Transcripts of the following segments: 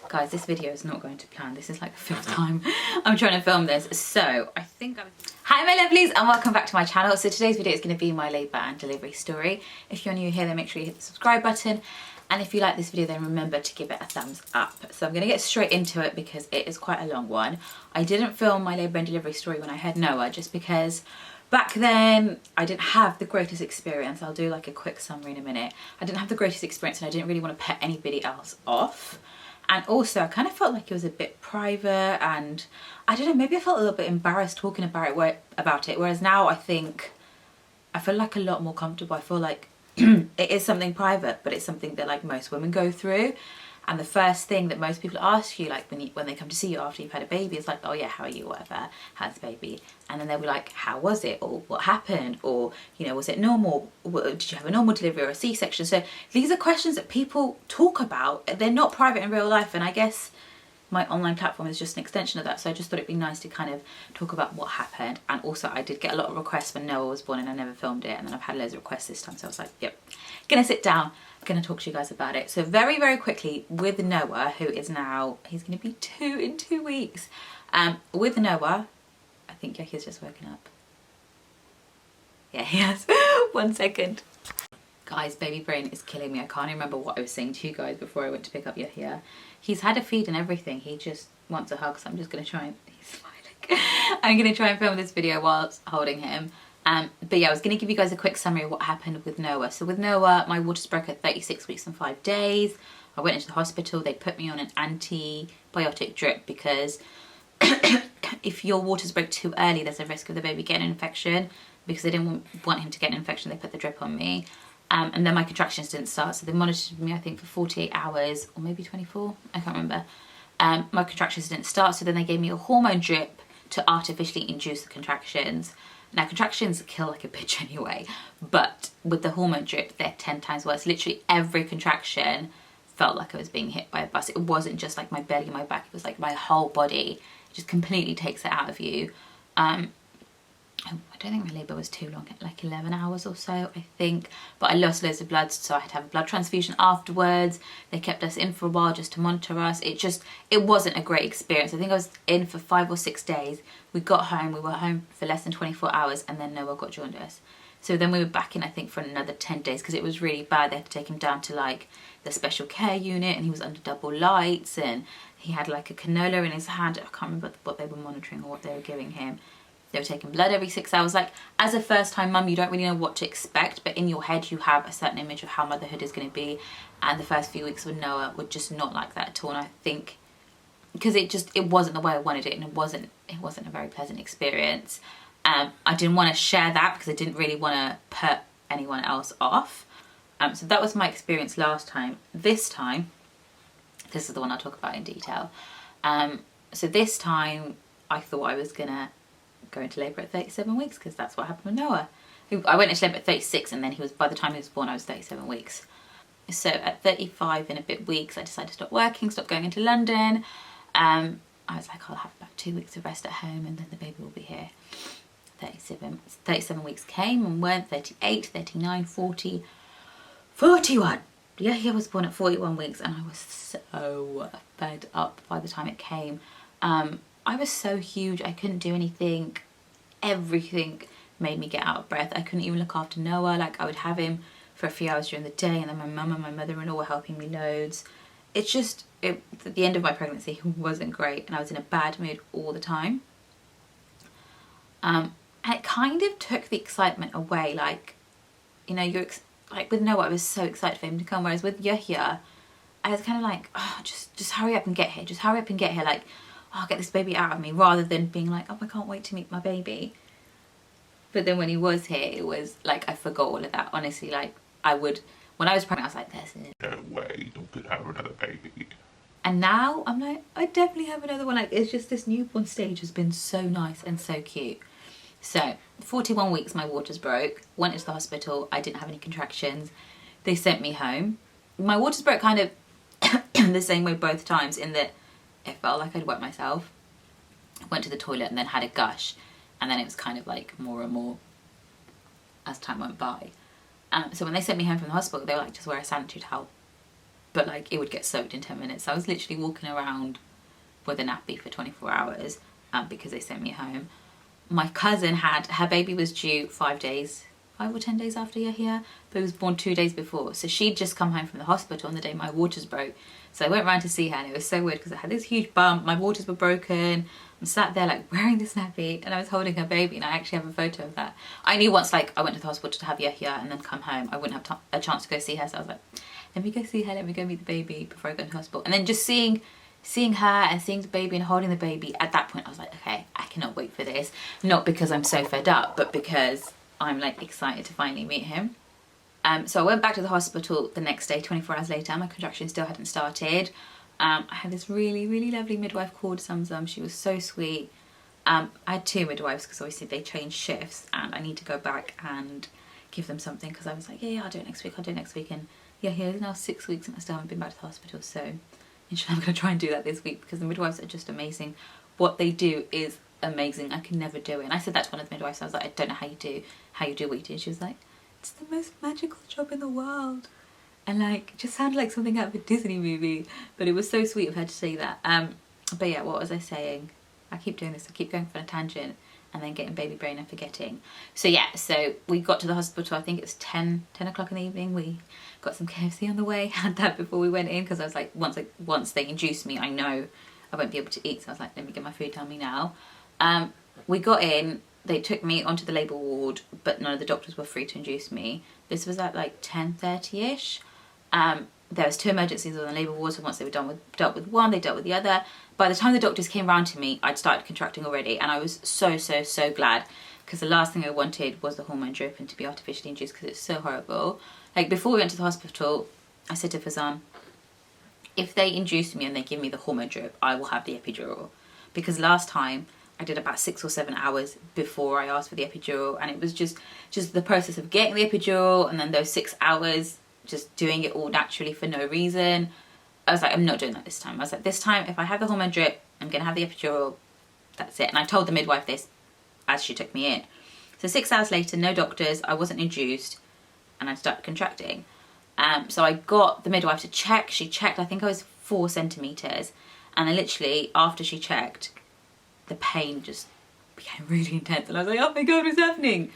Guys, this video is not going to plan. This is like the 5th time I'm trying to film this. So I think Hi my lovelies and welcome back to my channel. So today's video is going to be my labour and delivery story. If you're new here, then make sure you hit the subscribe button. And if you like this video, then remember to give it a thumbs up. So I'm going to get straight into it because it is quite a long one. I didn't film my labour and delivery story when I had Noah just because back then I didn't have the greatest experience. I'll do like a quick summary in a minute. I didn't have the greatest experience and I didn't really want to put anybody else off. And also I kind of felt like it was a bit private and I don't know, maybe I felt a little bit embarrassed talking about it. Whereas now I feel like a lot more comfortable. I feel like it is something private, but it's something that like most women go through. And the first thing that most people ask you, like when they come to see you after you've had a baby, is like, oh yeah, how are you, whatever, how's the baby? And then they'll be like, how was it? Or what happened? Or, you know, was it normal? Did you have a normal delivery or a C-section? So these are questions that people talk about. They're not private in real life. And I guess my online platform is just an extension of that. So I just thought it'd be nice to kind of talk about what happened. And also I did get a lot of requests when Noah was born and I never filmed it. And then I've had loads of requests this time. So I was like, yep, gonna sit down, gonna talk to you guys about it. So very, very quickly with Noah, who is now, he's gonna be 2 in 2 weeks. With Noah, I think Yahia's just woken up. Yeah, he has. 1 second. Guys, baby brain is killing me. I can't remember what I was saying to you guys before I went to pick up Yahia. He's had a feed and everything. He just wants a hug, so I'm just going to try and... He's smiling. I'm going to try and film this video whilst holding him. But yeah, I was going to give you guys a quick summary of what happened with Noah. So with Noah, my waters broke at 36 weeks and 5 days. I went into the hospital. They put me on an antibiotic drip because if your waters break too early, there's a risk of the baby getting an infection. Because they didn't want him to get an infection, they put the drip on me. And then my contractions didn't start, so they monitored me, I think, for 48 hours, or maybe 24, I can't remember. My contractions didn't start, so then they gave me a hormone drip to artificially induce the contractions. Now, contractions kill like a bitch anyway, but with the hormone drip, they're 10 times worse. Literally every contraction felt like I was being hit by a bus. It wasn't just like my belly, my back, it was like my whole body. It just completely takes it out of you. I don't think my labour was too long, like 11 hours or so, I think. But I lost loads of blood, so I had to have a blood transfusion afterwards. They kept us in for a while just to monitor us. It wasn't a great experience. I think I was in for 5 or 6 days. We got home, we were home for less than 24 hours, and then Noah got jaundice. So then we were back in, I think, for another 10 days because it was really bad. They had to take him down to like the special care unit and he was under double lights and he had like a cannula in his hand. I can't remember what they were monitoring or what they were giving him. They were taking blood every 6 hours. Like, as a first-time mum, you don't really know what to expect, but in your head, you have a certain image of how motherhood is going to be. And the first few weeks with Noah were just not like that at all. And I think, because it wasn't the way I wanted it, and it wasn't a very pleasant experience. I didn't want to share that because I didn't really want to put anyone else off. So that was my experience last time. This time, this is the one I'll talk about in detail. So this time, I thought I was going to go into labour at 37 weeks because that's what happened with Noah. I went into labour at 36 and then by the time he was born I was 37 weeks. So at 35 and a bit weeks I decided to stop working, stop going into London. I was like, I'll have about 2 weeks of rest at home and then the baby will be here. 37 weeks came and went, 38, 39, 40, 41. Yeah, he was born at 41 weeks and I was so fed up by the time it came. I was so huge, I couldn't do anything. Everything made me get out of breath. I couldn't even look after Noah. Like, I would have him for a few hours during the day and then my mum and my mother-in-law were helping me loads. At the end of my pregnancy wasn't great and I was in a bad mood all the time. And it kind of took the excitement away. Like, you know, like with Noah, I was so excited for him to come. Whereas with Yahia, I was kind of like, oh, just hurry up and get here. Just hurry up and get here. Like, oh, get this baby out of me, rather than being like, oh, I can't wait to meet my baby. But then when he was here, it was like I forgot all of that. Honestly, like when I was pregnant, I was like, there's no way you could have another baby. And now I'm like, I definitely have another one. Like, it's just this newborn stage has been so nice and so cute. So 41 weeks my waters broke, went into the hospital, I didn't have any contractions. They sent me home. My waters broke kind of the same way both times in that it felt like I'd wet myself. I went to the toilet and then had a gush and then it was kind of like more and more as time went by. So when they sent me home from the hospital, they were like, just wear a sanitary towel. but like it would get soaked in 10 minutes. So I was literally walking around with a nappy for 24 hours because they sent me home. My cousin had, her baby was due 5 or 10 days after you're here, but it was born 2 days before. So she'd just come home from the hospital on the day my waters broke. So I went round to see her, and it was so weird because I had this huge bump, my waters were broken. I'm sat there like wearing this nappy, and I was holding her baby, and I actually have a photo of that. I knew once like I went to the hospital to have Yahya and then come home, I wouldn't have a chance to go see her. So I was like, let me go see her, let me go meet the baby before I go to the hospital. And then just seeing her and seeing the baby and holding the baby, at that point I was like, okay, I cannot wait for this. Not because I'm so fed up, but because I'm like excited to finally meet him. So I went back to the hospital the next day, 24 hours later. My contractions still hadn't started. I had this really, really lovely midwife called Zamzam. She was so sweet. I had 2 midwives because obviously they changed shifts, and I need to go back and give them something because I was like, yeah, I'll do it next week, I'll do it next week. And yeah, here's now 6 weeks and I still haven't been back to the hospital. So inshallah, I'm going to try and do that this week because the midwives are just amazing. What they do is amazing. I can never do it. And I said that to one of the midwives. I was like, I don't know how you do what you do. And she was like, it's the most magical job in the world. And like, just sounded like something out of a Disney movie. But it was so sweet of her to say that. But yeah, what was I saying? I keep doing this. I keep going for a tangent and then getting baby brain and forgetting. So yeah, so we got to the hospital. I think it was 10 o'clock in the evening. We got some KFC on the way. Had that before we went in because I was like, once they induced me, I know I won't be able to eat. So I was like, let me get my food, tell me now. We got in. They took me onto the labour ward, but none of the doctors were free to induce me. This was at like 10:30ish. There was 2 emergencies on the labour ward, so once they were dealt with one, they dealt with the other. By the time the doctors came round to me, I'd started contracting already, and I was so glad, because the last thing I wanted was the hormone drip and to be artificially induced, because it's so horrible. Like, before we went to the hospital, I said to Fazan, if they induce me and they give me the hormone drip, I will have the epidural. Because last time I did about 6 or 7 hours before I asked for the epidural, and it was just the process of getting the epidural, and then those 6 hours just doing it all naturally for no reason. I was like, I'm not doing that this time. I was like, this time, if I have the hormone drip, I'm gonna have the epidural, that's it. And I told the midwife this as she took me in. So 6 hours later, no doctors, I wasn't induced, and I started contracting. So I got the midwife to check. She checked, I think I was 4 centimeters, and then literally after she checked, the pain just became really intense, and I was like, oh my god, what's happening?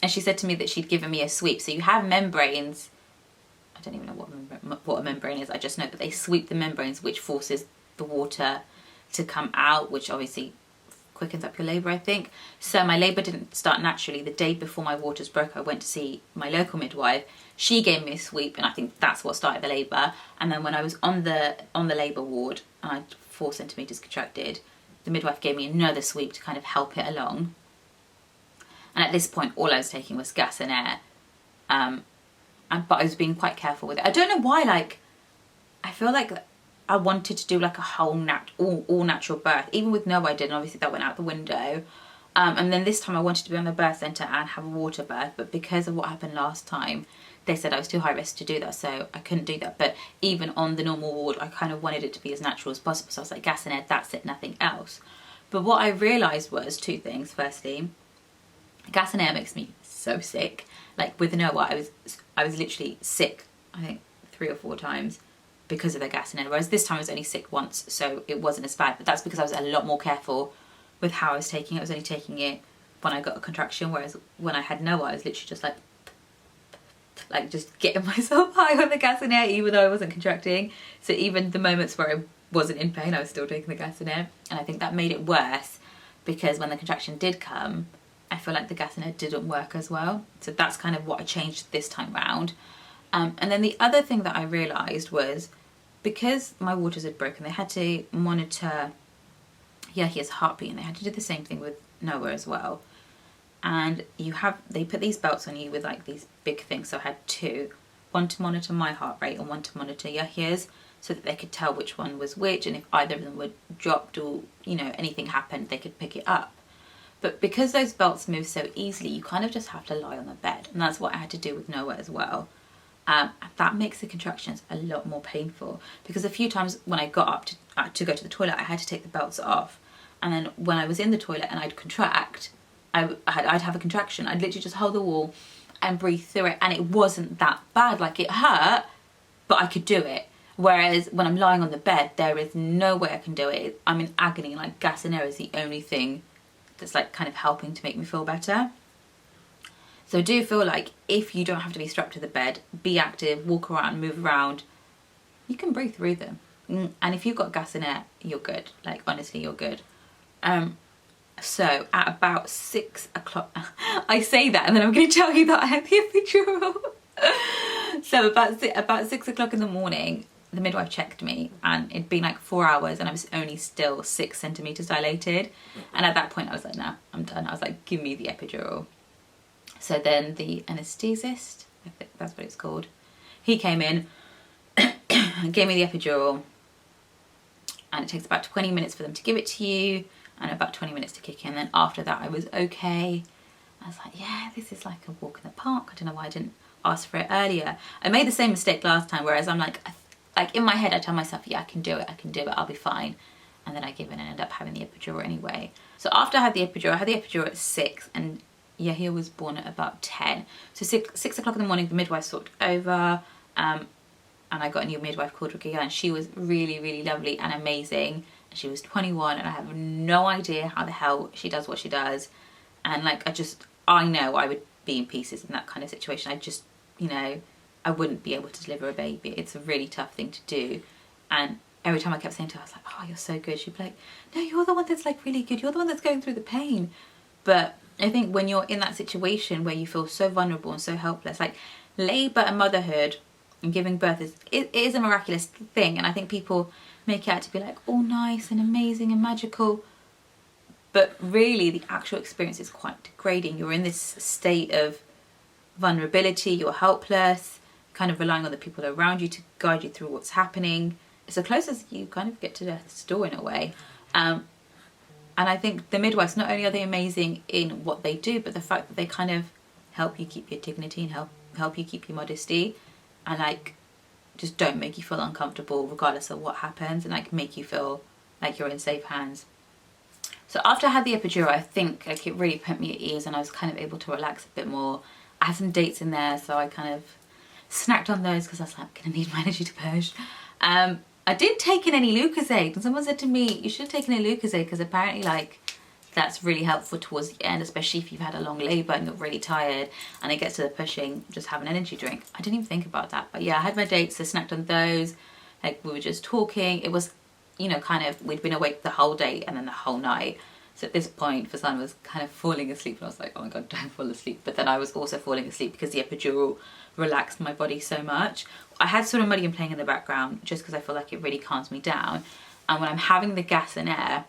And she said to me that she'd given me a sweep. So you have membranes, I don't even know what a membrane is, I just know that they sweep the membranes, which forces the water to come out, which obviously quickens up your labour, I think. So my labour didn't start naturally. The day before my waters broke, I went to see my local midwife. She gave me a sweep, and I think that's what started the labour. And then when I was on the labour ward, and I had 4 centimeters contracted, the midwife gave me another sweep to kind of help it along. And at this point, all I was taking was gas and air. But I was being quite careful with it. I don't know why, like, I feel like I wanted to do like a whole all natural birth. Even with Noah I did, and obviously that went out the window. And then this time I wanted to be on the birth centre and have a water birth, but because of what happened last time, they said I was too high risk to do that, so I couldn't do that. But even on the normal ward, I kind of wanted it to be as natural as possible. So I was like, gas and air, that's it, nothing else. But what I realised was 2 things. Firstly, gas and air makes me so sick. Like with Noah, I was literally sick, I think 3 or 4 times because of the gas and air. Whereas this time I was only sick once, so it wasn't as bad. But that's because I was a lot more careful with how I was taking it. I was only taking it when I got a contraction, whereas when I had Noah, I was literally just like just getting myself high on the gas and air, even though I wasn't contracting. So even the moments where I wasn't in pain, I was still taking the gas and air. And I think that made it worse because when the contraction did come, I feel like the gas and air didn't work as well. So that's kind of what I changed this time round. And then the other thing that I realised was, because my waters had broken, they had to monitor his heartbeat, and they had to do the same thing with Noah as well. And they put these belts on you with like these big things. So I had 2, one to monitor my heart rate and one to monitor Yahya's, so that they could tell which one was which, and if either of them were dropped or, anything happened, they could pick it up. But because those belts move so easily, you kind of just have to lie on the bed. And that's what I had to do with Noah as well. That makes the contractions a lot more painful, because a few times when I got up to go to the toilet, I had to take the belts off. And then when I was in the toilet and I'd contract, I'd have a contraction. I'd literally just hold the wall and breathe through it. And it wasn't that bad. Like, it hurt, but I could do it. Whereas when I'm lying on the bed, there is no way I can do it. I'm in agony, like gas and air is the only thing that's like kind of helping to make me feel better. So I do feel like if you don't have to be strapped to the bed, be active, walk around, move around, you can breathe through them. And if you've got gas and air, you're good. Like honestly, you're good. So at about 6 o'clock, I say that and then I'm going to tell you that I had the epidural. So about 6 o'clock in the morning, the midwife checked me and it'd been like 4 hours and I was only still 6 centimeters dilated. And at that point I was like, nah, I'm done. I was like, give me the epidural. So then the anaesthetist, I think that's what it's called, he came in, gave me the epidural, and it takes about 20 minutes for them to give it to you and about 20 minutes to kick in. Then after that I was okay. I was like, yeah, this is like a walk in the park. I don't know why I didn't ask for it earlier. I made the same mistake last time, whereas I'm like in my head I tell myself, yeah, I can do it, I'll be fine. And then I give in and end up having the epidural anyway. So after I had the epidural at 6, and Yahya was born at about 10. So 6 o'clock in the morning, the midwife swapped over, and I got a new midwife called Rukia, and she was really, really lovely and amazing. She was 21 and I have no idea how the hell she does what she does. And like, I know I would be in pieces in that kind of situation. I just, you know, I wouldn't be able to deliver a baby. It's a really tough thing to do. And every time I kept saying to her, I was like, oh, you're so good. She'd be like, no, you're the one that's like really good. You're the one that's going through the pain. But I think when you're in that situation where you feel so vulnerable and so helpless, like labour and motherhood and giving birth it is a miraculous thing. And I think people make it out to be like all nice and amazing and magical, but really the actual experience is quite degrading. You're in this state of vulnerability, you're helpless, kind of relying on the people around you to guide you through what's happening. It's the closest you kind of get to death's door in a way. And I think the midwives, not only are they amazing in what they do, but the fact that they kind of help you keep your dignity and help you keep your modesty, and like just don't make you feel uncomfortable regardless of what happens, and like make you feel like you're in safe hands. So after I had the epidural, I think like it really put me at ease and I was kind of able to relax a bit more. I had some dates in there, so I kind of snacked on those because I was like, I'm gonna need my energy to push. I didn't take in any Lucozade, and someone said to me, you should have taken a Lucozade because apparently like that's really helpful towards the end, especially if you've had a long labour and you're really tired and it gets to the pushing, just have an energy drink. I didn't even think about that, but yeah, I had my dates, so snacked on those. Like we were just talking. It was, you know, kind of, we'd been awake the whole day and then the whole night. So at this point, Fasan was kind of falling asleep and I was like, oh my God, don't fall asleep. But then I was also falling asleep because the epidural relaxed my body so much. I had sort of Muddy and playing in the background just because I feel like it really calms me down. And when I'm having the gas and air,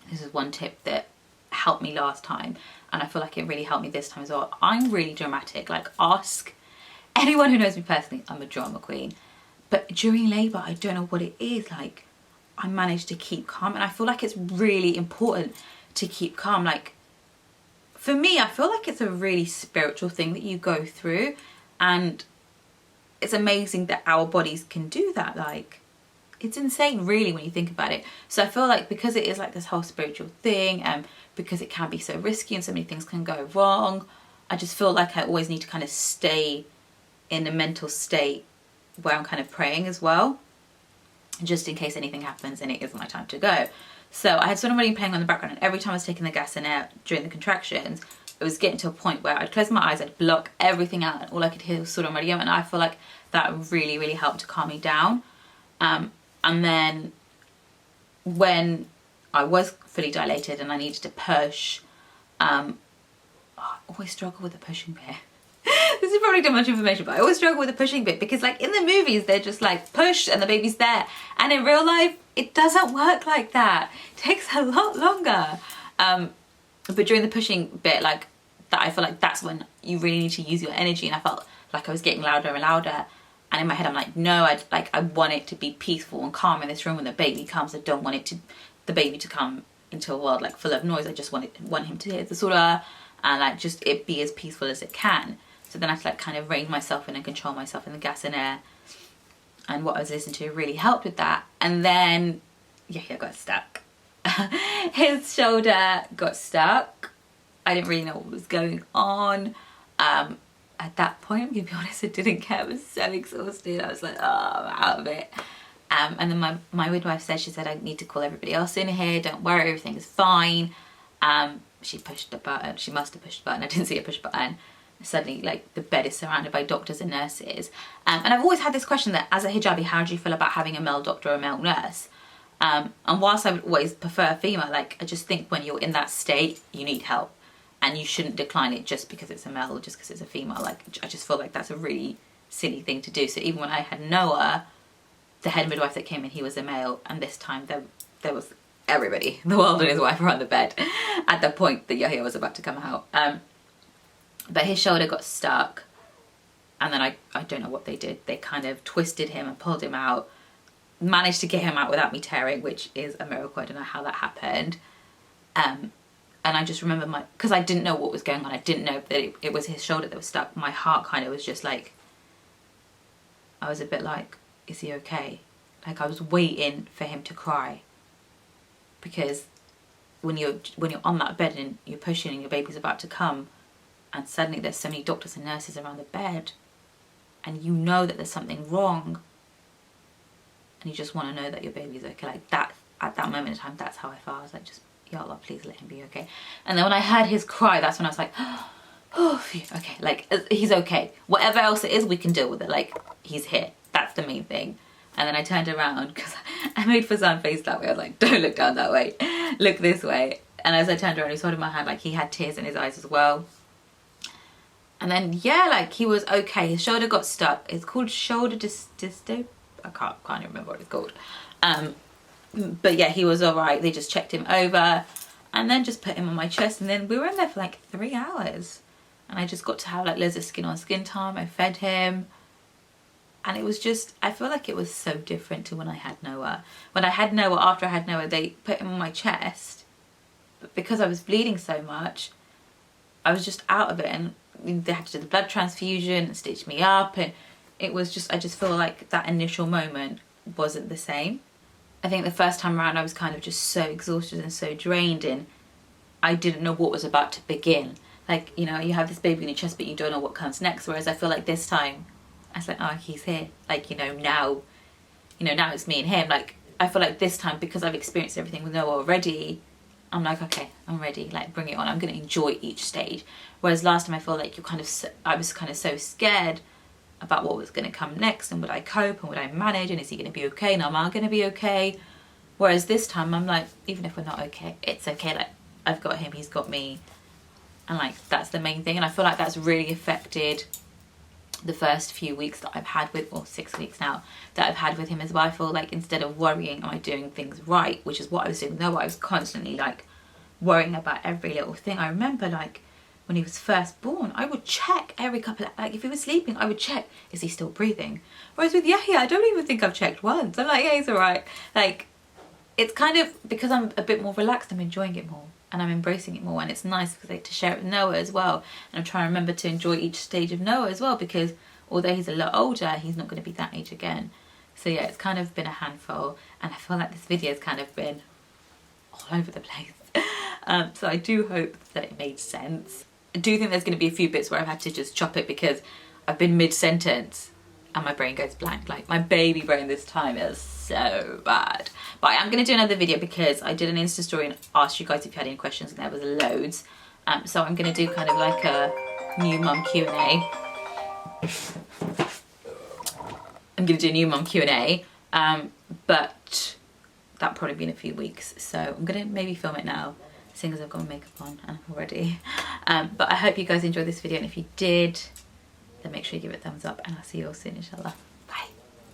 this is one tip that helped me last time and I feel like it really helped me this time as well. I'm really dramatic. Like, ask anyone who knows me personally, I'm a drama queen. But during labour, I don't know what it is. Like, I managed to keep calm, and I feel like it's really important to keep calm. Like, for me, I feel like it's a really spiritual thing that you go through, and it's amazing that our bodies can do that. Like, it's insane really when you think about it. So I feel like because it is like this whole spiritual thing, and because it can be so risky and so many things can go wrong, I just feel like I always need to kind of stay in a mental state where I'm kind of praying as well, just in case anything happens and it isn't my time to go. So I had somebody playing on the background, and every time I was taking the gas and air during the contractions, it was getting to a point where I'd close my eyes, I'd block everything out, and all I could hear was Sura Maryam, and I feel like that really, really helped to calm me down. And then when I was fully dilated and I needed to push, I always struggle with the pushing bit. This is probably too much information, but I always struggle with the pushing bit because like in the movies, they're just like push and the baby's there. And in real life, it doesn't work like that. It takes a lot longer. But during the pushing bit, like that, I feel like that's when you really need to use your energy. And I felt like I was getting louder and louder. And in my head, I'm like, no, I want it to be peaceful and calm in this room when the baby comes. I don't want the baby to come into a world like full of noise. I just want him to hear the surah and like just it be as peaceful as it can. So then I had to like kind of rein myself in and control myself in the gas and air. And what I was listening to really helped with that. And then, yeah, I got stuck. His shoulder got stuck. I didn't really know what was going on. at that point, I'm gonna be honest, I didn't care. I was so exhausted. I was like, oh, I'm out of it. And then my midwife said, she said, I need to call everybody else in here. Don't worry, everything is fine. She pushed the button. She must have pushed the button. I didn't see her push the button. Suddenly, like, the bed is surrounded by doctors and nurses. And I've always had this question that as a hijabi, how do you feel about having a male doctor or a male nurse? And whilst I would always prefer a female, like, I just think when you're in that state, you need help. And you shouldn't decline it just because it's a male or just because it's a female. Like, I just feel like that's a really silly thing to do. So even when I had Noah, the head midwife that came in, he was a male. And this time there was everybody, the world and his wife, were on the bed at the point that Yahya was about to come out. But his shoulder got stuck. And then I don't know what they did. They kind of twisted him and pulled him out. Managed to get him out without me tearing, which is a miracle. I don't know how that happened. And I just remember because I didn't know what was going on. I didn't know that it was his shoulder that was stuck. My heart kind of was just like, I was a bit like, is he okay? Like, I was waiting for him to cry. Because when you're on that bed and you're pushing and your baby's about to come, and suddenly there's so many doctors and nurses around the bed, and you know that there's something wrong, and you just want to know that your baby's okay. Like, that, at that moment in time, that's how I felt. I was like, just, Ya Allah, please let him be okay. And then when I heard his cry, that's when I was like, oh, phew, okay, like, he's okay. Whatever else it is, we can deal with it. Like, he's here. That's the main thing. And then I turned around because I made Fazan face that way. I was like, don't look down that way, look this way. And as I turned around, he was holding my hand, like, he had tears in his eyes as well. And then, yeah, like, he was okay. His shoulder got stuck. It's called shoulder dysto. I can't even remember what it's called. But yeah, he was all right. They just checked him over and then just put him on my chest. And then we were in there for like 3 hours. And I just got to have like loads of skin on skin time. I fed him. And it was just, I feel like it was so different to when I had Noah. When I had Noah, after I had Noah, they put him on my chest. But because I was bleeding so much, I was just out of it. And they had to do the blood transfusion and stitch me up. And it was just, I just feel like that initial moment wasn't the same. I think the first time around I was kind of just so exhausted and so drained, and I didn't know what was about to begin. Like, you know, you have this baby in your chest but you don't know what comes next, whereas I feel like this time I was like, oh, he's here. Like, now it's me and him. Like, I feel like this time, because I've experienced everything with Noah already, I'm like, okay, I'm ready, like, bring it on. I'm going to enjoy each stage. Whereas last time I feel like I was kind of so scared about what was going to come next, and would I cope and would I manage, and is he going to be okay, and am I going to be okay? Whereas this time I'm like, even if we're not okay, it's okay. Like, I've got him, he's got me, and like, that's the main thing. And I feel like that's really affected the first few weeks that I've had with, or 6 weeks now, that I've had with him as well. I feel like instead of worrying, am I doing things right, which is what I was doing, no, I was constantly like worrying about every little thing. I remember like when he was first born, I would check every couple of, like, if he was sleeping, I would check, is he still breathing? Whereas with Yahya, I don't even think I've checked once. I'm like, yeah, he's all right. Like, it's kind of, because I'm a bit more relaxed, I'm enjoying it more and I'm embracing it more, and it's nice because I get to share it with Noah as well. And I'm trying to remember to enjoy each stage of Noah as well, because although he's a lot older, he's not going to be that age again. So yeah, it's kind of been a handful, and I feel like this video has kind of been all over the place. So I do hope that it made sense. I do think there's going to be a few bits where I've had to just chop it because I've been mid-sentence and my brain goes blank. Like, my baby brain this time is so bad. But I am going to do another video because I did an Insta story and asked you guys if you had any questions, and there was loads. So I'm going to do kind of like a new mum Q&A. I'm going to do a new mum Q&A, but that'll probably be in a few weeks. So I'm going to maybe film it now, seeing as I've got my makeup on and I'm all ready. But I hope you guys enjoyed this video, and if you did, then make sure you give it a thumbs up, and I'll see you all soon, inshallah.